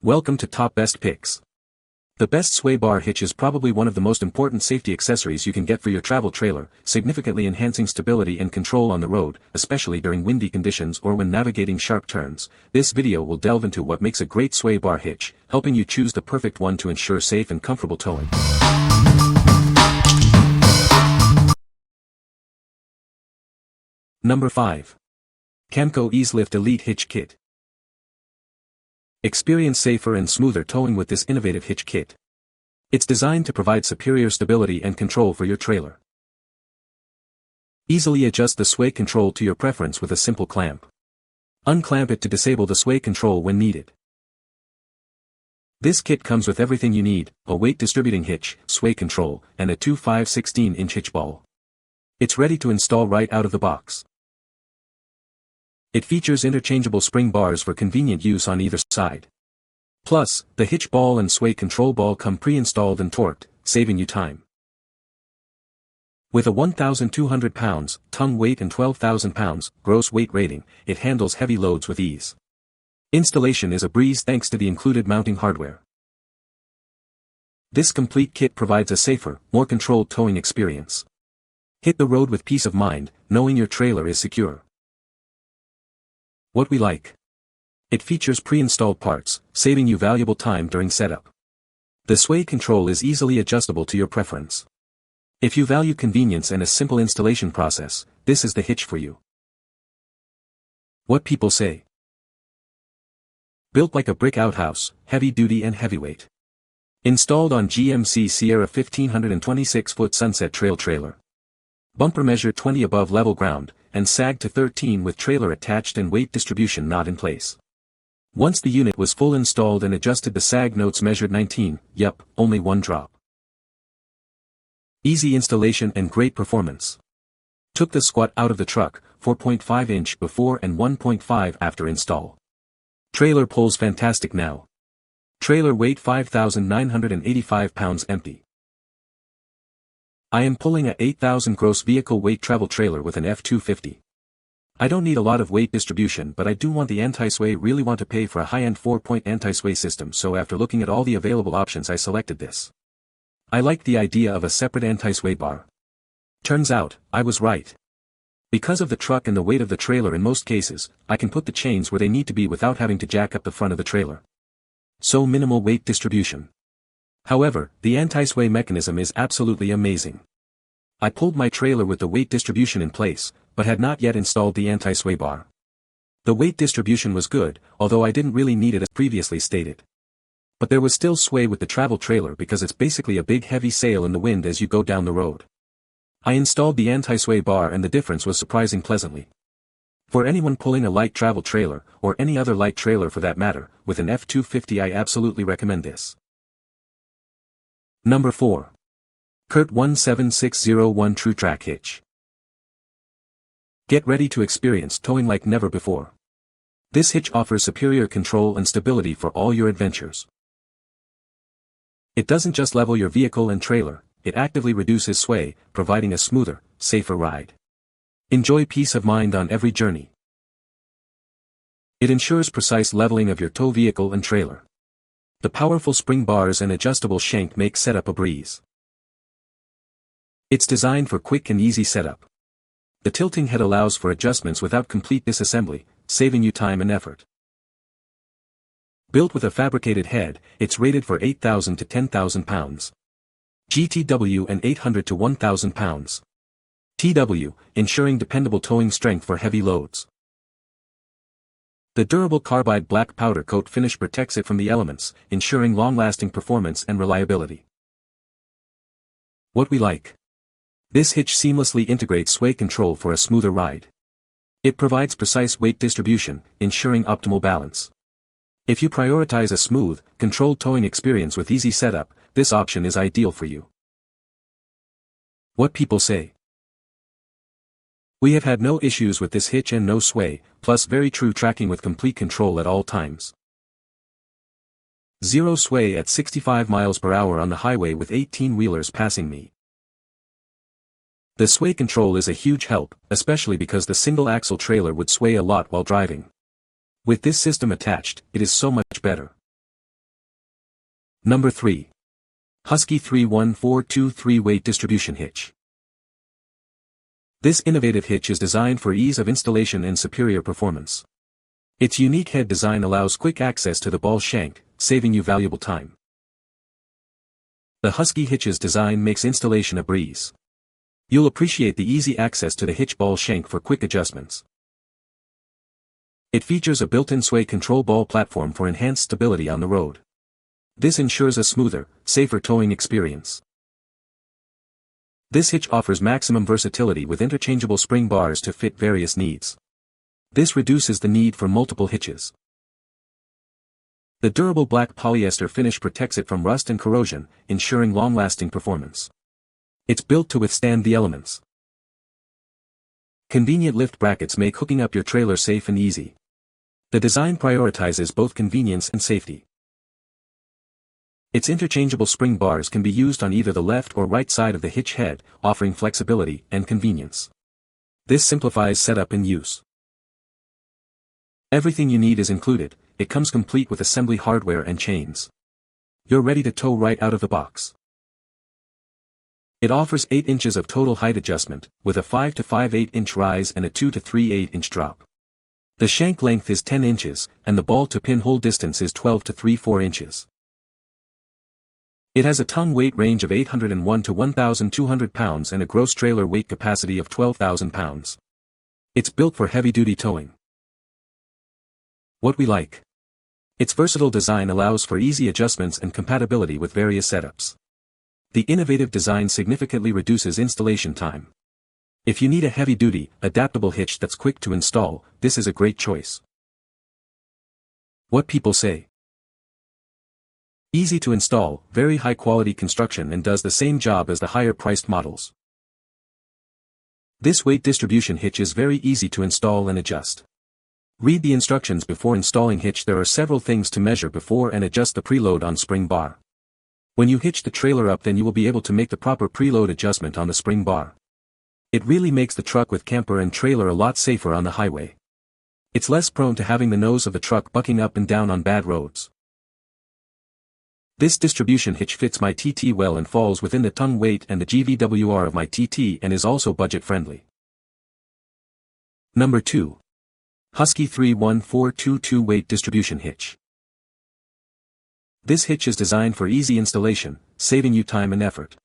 Welcome to Top Best Picks. The best sway bar hitch is probably one of the most important safety accessories you can get for your travel trailer, significantly enhancing stability and control on the road, especially during windy conditions or when navigating sharp turns. This video will delve into what makes a great sway bar hitch, helping you choose the perfect one to ensure safe and comfortable towing. Number 5. Camco Eaz-Lift Elite Hitch Kit. Experience safer and smoother towing with this innovative hitch kit. It's designed to provide superior stability and control for your trailer. Easily adjust the sway control to your preference with a simple clamp. Unclamp it to disable the sway control when needed. This kit comes with everything you need: a weight distributing hitch, sway control, and a 2.5/16" hitch ball. It's ready to install right out of the box. It features interchangeable spring bars for convenient use on either side. Plus, the hitch ball and sway control ball come pre-installed and torqued, saving you time. With a 1,200 pounds tongue weight and 12,000 pounds gross weight rating, it handles heavy loads with ease. Installation is a breeze thanks to the included mounting hardware. This complete kit provides a safer, more controlled towing experience. Hit the road with peace of mind, knowing your trailer is secure. What we like. It features pre-installed parts, saving you valuable time during setup. The sway control is easily adjustable to your preference. If you value convenience and a simple installation process, this is the hitch for you. What people say. Built like a brick outhouse, heavy duty and heavyweight. Installed on GMC Sierra 1526-foot Sunset Trail trailer. Bumper measure 20 above level ground, and sag to 13 with trailer attached and weight distribution not in place. Once the unit was full installed and adjusted, the sag notes measured 19, yup, only one drop. Easy installation and great performance. Took the squat out of the truck, 4.5" before and 1.5 after install. Trailer pulls fantastic now. Trailer weight 5,985 pounds empty. I am pulling a 8,000 gross vehicle weight travel trailer with an F250. I don't need a lot of weight distribution, but I do want the anti-sway. Really want to pay for a high-end 4-point anti-sway system, so after looking at all the available options I selected this. I like the idea of a separate anti-sway bar. Turns out, I was right. Because of the truck and the weight of the trailer, in most cases, I can put the chains where they need to be without having to jack up the front of the trailer. So minimal weight distribution. However, the anti-sway mechanism is absolutely amazing. I pulled my trailer with the weight distribution in place, but had not yet installed the anti-sway bar. The weight distribution was good, although I didn't really need it as previously stated. But there was still sway with the travel trailer because it's basically a big heavy sail in the wind as you go down the road. I installed the anti-sway bar and the difference was surprising pleasantly. For anyone pulling a light travel trailer, or any other light trailer for that matter, with an F250, I absolutely recommend this. Number 4. CURT 17601 TruTrack Hitch. Get ready to experience towing like never before. This hitch offers superior control and stability for all your adventures. It doesn't just level your vehicle and trailer, it actively reduces sway, providing a smoother, safer ride. Enjoy peace of mind on every journey. It ensures precise leveling of your tow vehicle and trailer. The powerful spring bars and adjustable shank make setup a breeze. It's designed for quick and easy setup. The tilting head allows for adjustments without complete disassembly, saving you time and effort. Built with a fabricated head, it's rated for 8,000 to 10,000 pounds. GTW and 800 to 1,000 pounds. TW, ensuring dependable towing strength for heavy loads. The durable carbide black powder coat finish protects it from the elements, ensuring long-lasting performance and reliability. What we like. This hitch seamlessly integrates sway control for a smoother ride. It provides precise weight distribution, ensuring optimal balance. If you prioritize a smooth, controlled towing experience with easy setup, this option is ideal for you. What people say. We have had no issues with this hitch and no sway, plus very true tracking with complete control at all times. Zero sway at 65 miles per hour on the highway with 18-wheelers passing me. The sway control is a huge help, especially because the single-axle trailer would sway a lot while driving. With this system attached, it is so much better. Number 3. Husky 31423 Weight Distribution Hitch. This innovative hitch is designed for ease of installation and superior performance. Its unique head design allows quick access to the ball shank, saving you valuable time. The Husky hitch's design makes installation a breeze. You'll appreciate the easy access to the hitch ball shank for quick adjustments. It features a built-in sway control ball platform for enhanced stability on the road. This ensures a smoother, safer towing experience. This hitch offers maximum versatility with interchangeable spring bars to fit various needs. This reduces the need for multiple hitches. The durable black polyester finish protects it from rust and corrosion, ensuring long-lasting performance. It's built to withstand the elements. Convenient lift brackets make hooking up your trailer safe and easy. The design prioritizes both convenience and safety. Its interchangeable spring bars can be used on either the left or right side of the hitch head, offering flexibility and convenience. This simplifies setup and use. Everything you need is included. It comes complete with assembly hardware and chains. You're ready to tow right out of the box. It offers 8 inches of total height adjustment, with a 5 to 5/8 inch rise and a 2 to 3/8 inch drop. The shank length is 10 inches, and the ball to pinhole distance is 12 to 3/4 inches. It has a ton weight range of 801 to 1,200 pounds and a gross trailer weight capacity of 12,000 pounds. It's built for heavy-duty towing. What we like. Its versatile design allows for easy adjustments and compatibility with various setups. The innovative design significantly reduces installation time. If you need a heavy-duty, adaptable hitch that's quick to install, this is a great choice. What people say. Easy to install, very high-quality construction and does the same job as the higher-priced models. This weight distribution hitch is very easy to install and adjust. Read the instructions before installing hitch. There are several things to measure before and adjust the preload on spring bar. When you hitch the trailer up, then you will be able to make the proper preload adjustment on the spring bar. It really makes the truck with camper and trailer a lot safer on the highway. It's less prone to having the nose of the truck bucking up and down on bad roads. This distribution hitch fits my TT well and falls within the tongue weight and the GVWR of my TT and is also budget-friendly. Number 2. Husky 31422 Weight Distribution Hitch. This hitch is designed for easy installation, saving you time and effort.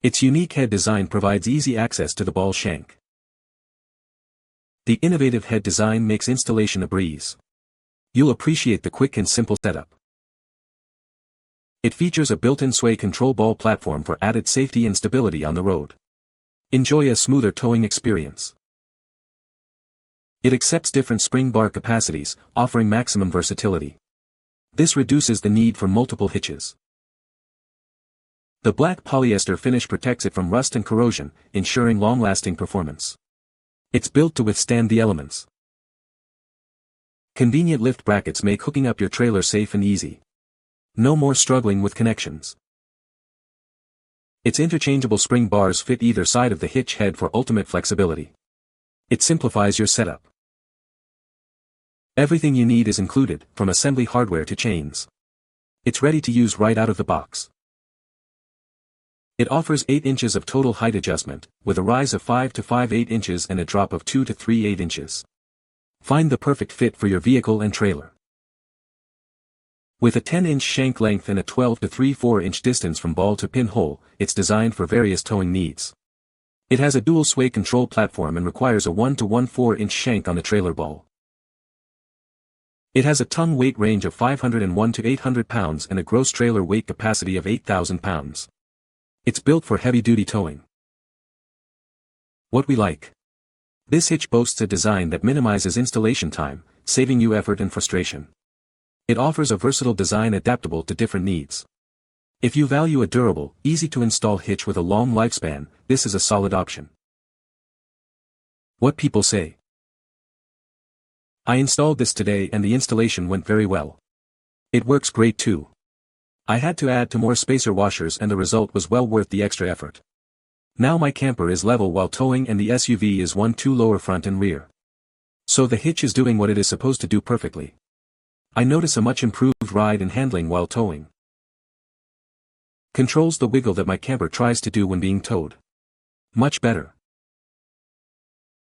Its unique head design provides easy access to the ball shank. The innovative head design makes installation a breeze. You'll appreciate the quick and simple setup. It features a built-in sway control ball platform for added safety and stability on the road. Enjoy a smoother towing experience. It accepts different spring bar capacities, offering maximum versatility. This reduces the need for multiple hitches. The black polyester finish protects it from rust and corrosion, ensuring long-lasting performance. It's built to withstand the elements. Convenient lift brackets make hooking up your trailer safe and easy. No more struggling with connections. Its interchangeable spring bars fit either side of the hitch head for ultimate flexibility. It simplifies your setup. Everything you need is included, from assembly hardware to chains. It's ready to use right out of the box. It offers 8 inches of total height adjustment, with a rise of 5 to 5/8 inches and a drop of 2 to 3/8 inches. Find the perfect fit for your vehicle and trailer. With a 10-inch shank length and a 12 to 3/4 inch distance from ball to pinhole, it's designed for various towing needs. It has a dual sway control platform and requires a 1 to 1/4 inch shank on the trailer ball. It has a ton weight range of 501 to 800 pounds and a gross trailer weight capacity of 8,000 pounds. It's built for heavy-duty towing. What we like. This hitch boasts a design that minimizes installation time, saving you effort and frustration. It offers a versatile design adaptable to different needs. If you value a durable, easy-to-install hitch with a long lifespan, this is a solid option. What people say. I installed this today and the installation went very well. It works great too. I had to add to more spacer washers and the result was well worth the extra effort. Now my camper is level while towing and the SUV is 1-2 lower front and rear. So the hitch is doing what it is supposed to do perfectly. I notice a much improved ride and handling while towing. Controls the wiggle that my camper tries to do when being towed. Much better.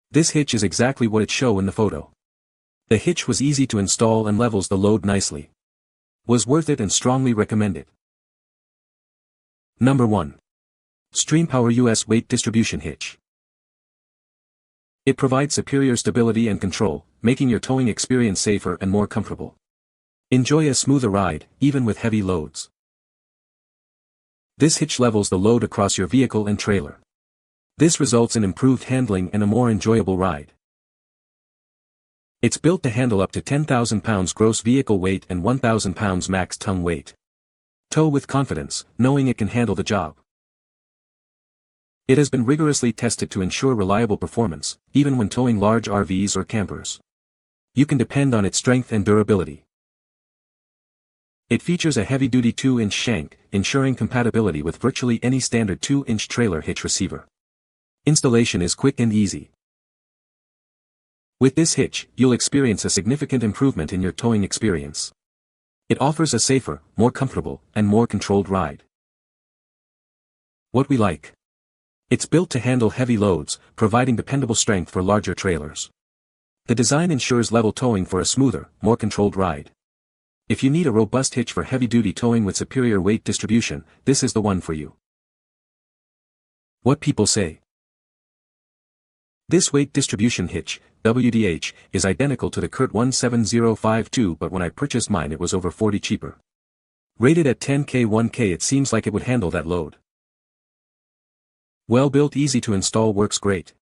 This hitch is exactly what it shows in the photo. The hitch was easy to install and levels the load nicely. Was worth it and strongly recommended. Number 1. XtremepowerUS Weight Distribution Hitch. It provides superior stability and control, making your towing experience safer and more comfortable. Enjoy a smoother ride, even with heavy loads. This hitch levels the load across your vehicle and trailer. This results in improved handling and a more enjoyable ride. It's built to handle up to 10,000 pounds gross vehicle weight and 1,000 pounds max tongue weight. Tow with confidence, knowing it can handle the job. It has been rigorously tested to ensure reliable performance, even when towing large RVs or campers. You can depend on its strength and durability. It features a heavy-duty 2-inch shank, ensuring compatibility with virtually any standard 2-inch trailer hitch receiver. Installation is quick and easy. With this hitch, you'll experience a significant improvement in your towing experience. It offers a safer, more comfortable, and more controlled ride. What we like. It's built to handle heavy loads, providing dependable strength for larger trailers. The design ensures level towing for a smoother, more controlled ride. If you need a robust hitch for heavy-duty towing with superior weight distribution, this is the one for you. What people say. This weight distribution hitch, WDH, is identical to the CURT 17052, but when I purchased mine it was over 40 cheaper. Rated at 10K 1K, it seems like it would handle that load. Well built, easy to install, works great.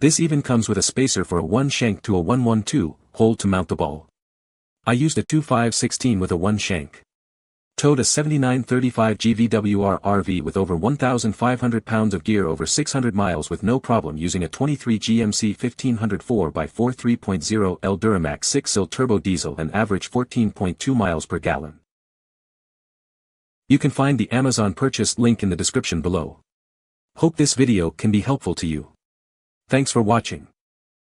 This even comes with a spacer for a 1 shank to a 112 hole to mount the ball. I used a 2516 with a 1 shank. Towed a 7935 GVWR RV with over 1,500 pounds of gear over 600 miles with no problem using a 23 GMC 1500 4x4 3.0 L Duramax 6-cylinder turbo diesel and average 14.2 miles per gallon. You can find the Amazon purchase link in the description below. Hope this video can be helpful to you. Thanks for watching.